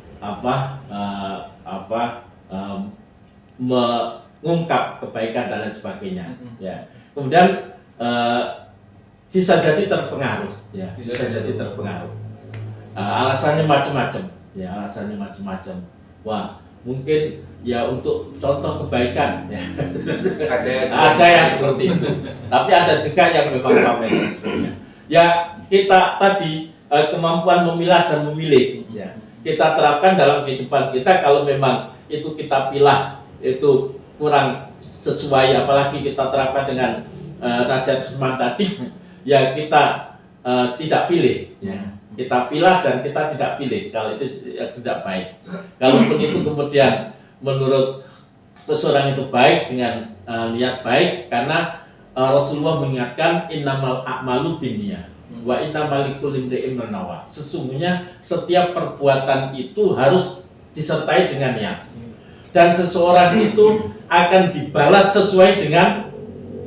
mengungkap kebaikan dan lain sebagainya, ya. Kemudian bisa jadi terpengaruh, ya, bisa jadi terpengaruh. Alasannya macam-macam, ya, alasannya macam-macam. Wah, mungkin ya untuk contoh kebaikan, ya. Ada yang seperti itu. Tapi ada juga yang memang pamer dan sebagainya. Ya, kita tadi kemampuan memilah dan memilih, ya, kita terapkan dalam kehidupan kita. Kalau memang itu kita pilah itu kurang sesuai, apalagi kita terapkan dengan nasihat Usman tadi, ya kita tidak pilih, ya. Kita pilah dan kita tidak pilih kalau itu tidak baik. Kalaupun itu kemudian menurut seseorang itu baik dengan niat baik, karena Rasulullah mengingatkan innamal a'malu binniyah wa innamal likulli imri'in ma nawa. Sesungguhnya setiap perbuatan itu harus disertai dengan niat. Dan seseorang itu akan dibalas sesuai dengan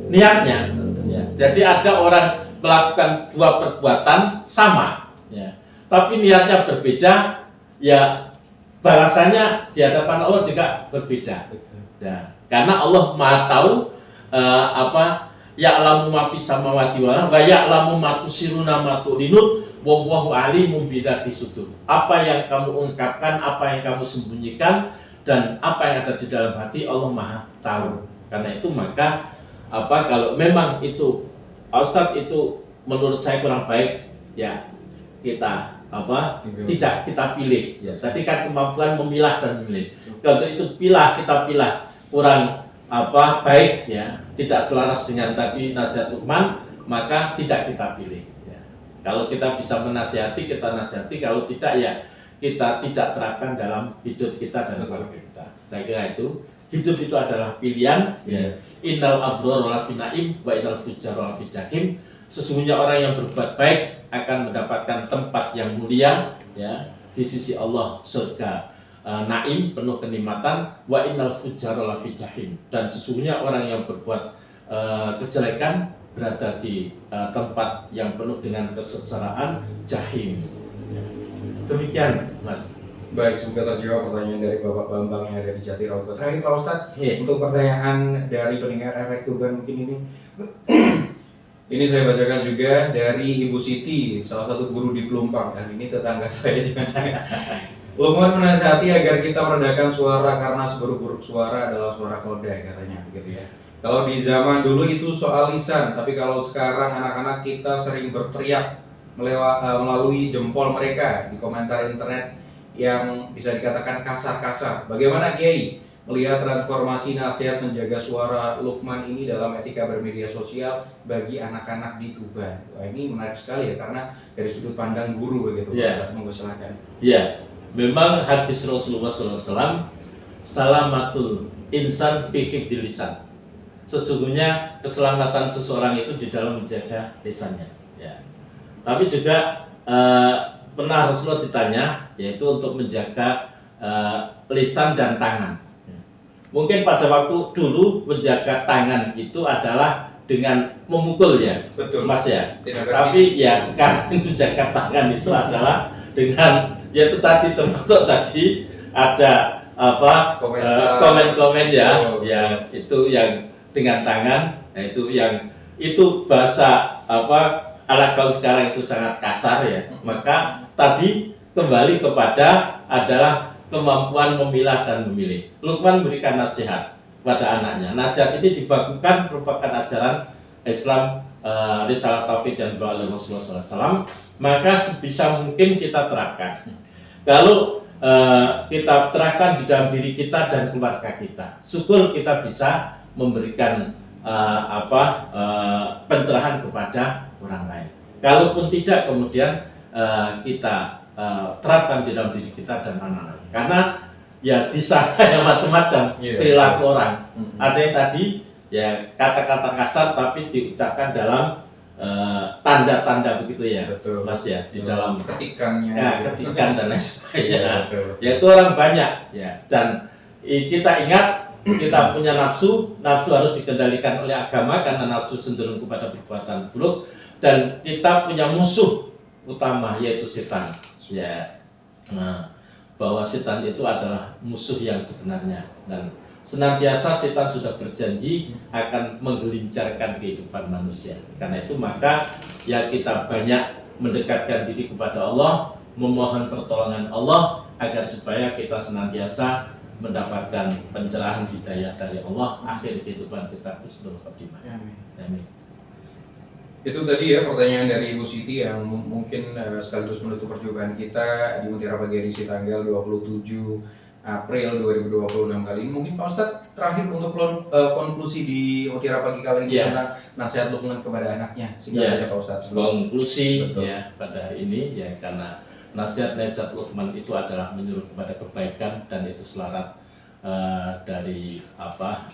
niatnya. Ya. Jadi ada orang melakukan dua perbuatan sama, ya, tapi niatnya berbeda, ya balasannya di hadapan Allah juga berbeda. Ya. Karena Allah Maha tahu ya'lamu ma fis samawati wal ardi wa ya'lamu ma tusirruna ma tu'linun wallahu alimun bidzati sudur. Apa yang kamu ungkapkan, apa yang kamu sembunyikan, dan apa yang ada di dalam hati Allah Maha tahu. Karena itu maka kalau memang itu Ustadz itu menurut saya kurang baik, ya kita tidak kita pilih, ya. Tadi kan kemampuan memilah dan memilih. Kalau itu kita pilah kurang baik, ya, tidak selaras dengan tadi nasihat Uthman, maka tidak kita pilih, ya. Kalau kita bisa menasihati, kita nasihati. Kalau tidak, ya kita tidak terapkan dalam hidup kita dan keluarga kita. Saya kira itu hidup itu adalah pilihan, ya. Innal abrara lafi na'im wa innal fujjara lafi jahim. Sesungguhnya orang yang berbuat baik akan mendapatkan tempat yang mulia, ya, di sisi Allah, surga naim penuh kenikmatan, wa innal fujjara lafi jahim. Dan sesungguhnya orang yang berbuat kejelekan berada di tempat yang penuh dengan kesengsaraan, jahim. Demikian, Mas. Baik, semoga terjawab pertanyaan dari Bapak Bambang yang ada di Jatirogo. Terakhir Pak Ustadz, untuk pertanyaan dari pendengar RRQ Tuban mungkin ini. Ini saya bacakan juga dari Ibu Siti, salah satu guru di Pelumpang. Nah, ini tetangga saya jangan-jangan. Lukman menasihati agar kita meredakan suara karena seburuk-buruk suara adalah suara keledai, katanya begitu ya. Kalau di zaman dulu itu soal lisan, tapi kalau sekarang anak-anak kita sering berteriak melalui jempol mereka di komentar internet yang bisa dikatakan kasar-kasar. Bagaimana Kiai melihat transformasi nasihat menjaga suara Lukman ini dalam etika bermedia sosial bagi anak-anak di Tuban? Wah, ini menarik sekali ya, karena dari sudut pandang guru begitu. Ya. Monggo silakan. Ya, memang hadis Rasulullah SAW, salamatul insan fi hifdzil lisan. Sesungguhnya keselamatan seseorang itu di dalam menjaga lisannya. Ya. Tapi juga pernah Rasulullah ditanya, yaitu untuk menjaga lisan dan tangan. Mungkin pada waktu dulu menjaga tangan itu adalah dengan memukul, ya, Betul, Mas, ya. Tidak Tapi ya sekarang menjaga tangan itu adalah dengan, yaitu tadi termasuk tadi ada komen-komen, ya, ya itu yang dengan tangan. Nah, itu bahasa ala gaul sekarang itu sangat kasar, ya. Maka tadi kembali kepada adalah kemampuan memilah dan memilih. Lukman memberikan nasihat, kepada anaknya. Nasihat ini dibakukan merupakan ajaran Islam, risalah tauhid yang dibawa oleh Rasulullah SAW. Maka sebisa mungkin kita terapkan. Kalau kita terapkan di dalam diri kita dan keluarga kita, syukur kita bisa memberikan pencerahan kepada orang lain. Kalaupun tidak, kemudian kita terapkan di dalam diri kita dan anak-anak. Karena ya di sana yang macam-macam perilaku orang. Ada yang tadi ya kata-kata kasar tapi diucapkan dalam tanda-tanda begitu ya, betul. Mas ya, di dalam ketikannya, ya, ketikan dan lain sebagainya. Ya, itu orang banyak ya. Dan kita ingat kita punya nafsu harus dikendalikan oleh agama karena nafsu cenderung kepada perbuatan buruk, dan kita punya musuh utama yaitu setan. Ya, nah, bahwa setan itu adalah musuh yang sebenarnya, dan senantiasa setan sudah berjanji akan menggelincarkan kehidupan manusia. Karena itu maka ya kita banyak mendekatkan diri kepada Allah, memohon pertolongan Allah agar supaya kita senantiasa mendapatkan pencerahan hidayah dari Allah, akhir kehidupan kita husnul khotimah. Amin. Itu tadi ya pertanyaan dari Ibu Siti yang mungkin sekaligus menutup perjumpaan kita di Mutiara Pagi edisi tanggal 27 April 2026 kali ini. Mungkin Pak Ustadz terakhir untuk konklusi di Mutiara Pagi kali ini tentang nasihat Luqman kepada anaknya. Singkat saja Pak Ustadz. Konklusi ya pada hari ini ya, karena nasihat Luqman itu adalah menyuruh kepada kebaikan dan itu selaras dari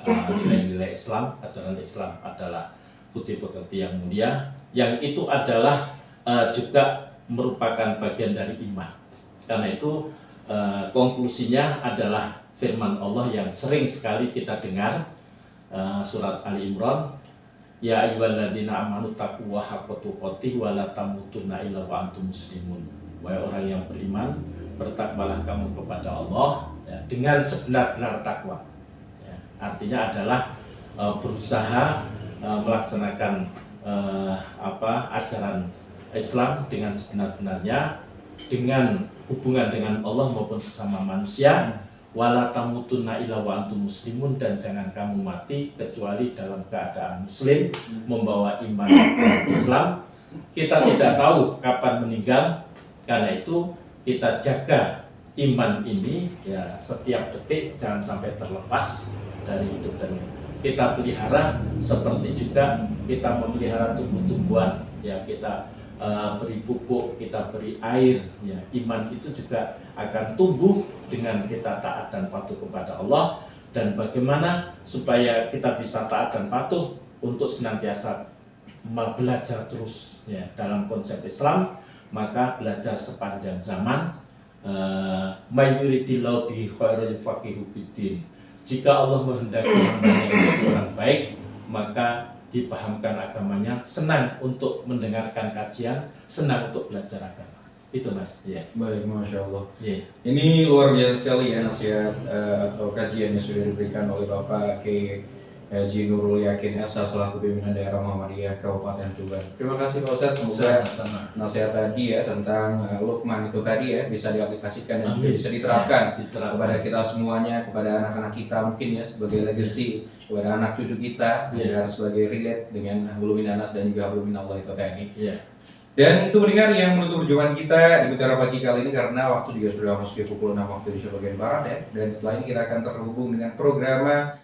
nilai-nilai Islam. Ajaran Islam adalah putih-putih yang mulia, yang itu adalah juga merupakan bagian dari iman. Karena itu konklusinya adalah firman Allah yang sering sekali kita dengar, surat Ali Imran, ya ayyuhalladzina amanu taqullaha haqqa tuqatih wa la tamutunna illa wa antum muslimun. Wahai orang yang beriman, bertakwalah kamu kepada Allah ya, dengan sebenar-benar takwa. Ya, artinya adalah berusaha melaksanakan ajaran Islam dengan sebenar-benarnya, dengan hubungan dengan Allah maupun sesama manusia. Wala tamutunna illa wa antum muslimun, dan jangan kamu mati kecuali dalam keadaan muslim, membawa iman Islam. Kita tidak tahu kapan meninggal, karena itu kita jaga iman ini ya, setiap detik jangan sampai terlepas dari hidup dan kita pelihara, seperti juga kita memelihara tumbuh-tumbuhan ya, kita beri pupuk, kita beri air ya. Iman itu juga akan tumbuh dengan kita taat dan patuh kepada Allah. Dan bagaimana supaya kita bisa taat dan patuh, untuk senantiasa belajar terus ya dalam konsep Islam. Maka belajar sepanjang zaman. Mayuridillahu bihi khairan yufaqihu fiddin. Jika Allah menghendaki hambanya menjadi orang baik, maka dipahamkan agamanya, senang untuk mendengarkan kajian, senang untuk belajar agama. Itu Mas. Ya. Baik, Masya Allah. Yeah. Ini luar biasa sekali ya nasihat atau kajian yang sudah diberikan oleh Bapak Kiai Haji Nurul Yakin Esa selaku pimpinan daerah Muhammadiyah Kabupaten Tuban. Terima kasih Pak Ustadz, semoga nasihat tadi ya tentang Luqman itu tadi ya bisa diaplikasikan dan juga bisa diterapkan kepada kita semuanya, kepada anak-anak kita mungkin ya sebagai legacy kepada anak cucu kita, dan sebagai relate dengan Hablum Minanas dan juga Hablum Minallah itu tadi. Dan itu mendengar yang menutup perjumpaan kita di Mutiara Pagi kali ini, karena waktu juga sudah masuk pukul 6 waktu di Indonesia bagian Barat ya. Dan setelah ini kita akan terhubung dengan program